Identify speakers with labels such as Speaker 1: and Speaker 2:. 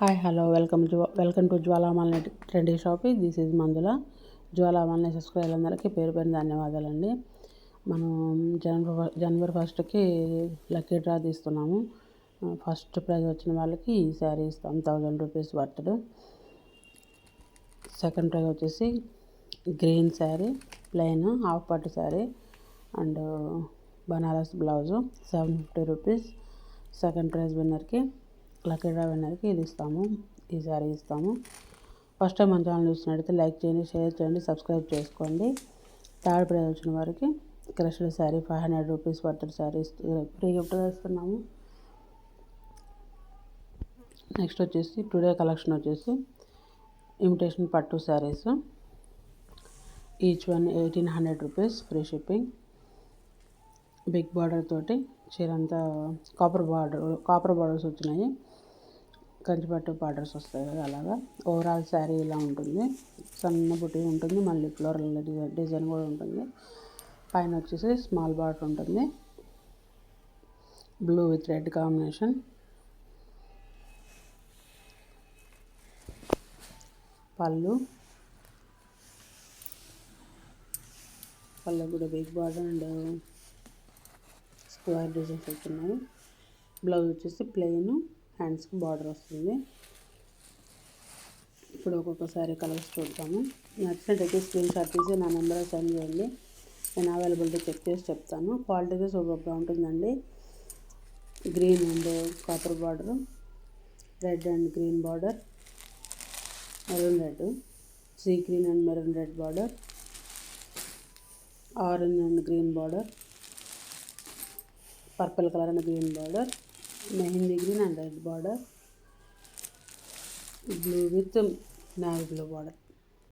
Speaker 1: Hi hello welcome to Jwalamalini trendy shopping. This is మందుల. జ్వాలామాలిని సబ్స్క్రైబర్లందరికీ పేరు పేరు ధన్యవాదాలండి. మనం జనవరి 1కి లక్కీ డ్రా తీస్తున్నాము. ఫస్ట్ ప్రైజ్ వచ్చిన వాళ్ళకి ఈ శారీ ఇస్తాం, 1000 రూపీస్ వర్త్. సెకండ్ ప్రైజ్ వచ్చేసి గ్రీన్ శారీ, ప్లెయిన్ హాఫ్ పట్టు sari and Banaras blouse 750 rupees. Second prize విన్నర్కి, లక్కీ డ్రా విన్నర్కి ఇది ఇస్తాము, ఈ శారీ ఇస్తాము. ఫస్ట్ టైం మన ఛానల్ చూసినట్టయితే లైక్ చేయండి, షేర్ చేయండి, సబ్స్క్రైబ్ చేసుకోండి. థర్డ్ ప్రైజ్ వచ్చిన వారికి crushed sari 500 rupees worth sari free గిఫ్ట్గా ఇస్తున్నాము. నెక్స్ట్ వచ్చేసి టుడే కలెక్షన్ వచ్చేసి ఇమిటేషన్ పట్టు saris, each one 1800 rupees, free shipping. Big border తోటి చీరంతా కాపర్ బార్డర్స్ వచ్చినాయి, కంచిపట్టు బార్డర్స్ వస్తాయి కదా, అలాగా. ఓవరాల్ శారీ ఇలా ఉంటుంది, సన్న బుట్టి ఉంటుంది, మళ్ళీ ఫ్లోరల్ డిజైన్ కూడా ఉంటుంది. పైన వచ్చేసి స్మాల్ బార్డర్ ఉంటుంది, బ్లూ విత్ రెడ్ కాంబినేషన్. పళ్ళు కూడా big border and square designs వస్తున్నాయి. బ్లౌజ్ వచ్చేసి ప్లెయిన్, హ్యాండ్స్కి బార్డర్ వస్తుంది. ఇప్పుడు ఒక్కొక్కసారి కలర్స్ చూద్దాము. నచ్చినట్టయితే స్క్రీన్ షాట్ తీసి నా నెంబర్ సెండ్ చేయండి, నేను అవైలబిలిటీ చెక్ చేసి చెప్తాను. క్వాలిటీ సూపర్గా ఉంటుందండి. Green and copper border, red and green border, maroon red, sea green and maroon red border, orange and green border, purple colour and green border, mehndi green and red border, blue with navy blue border.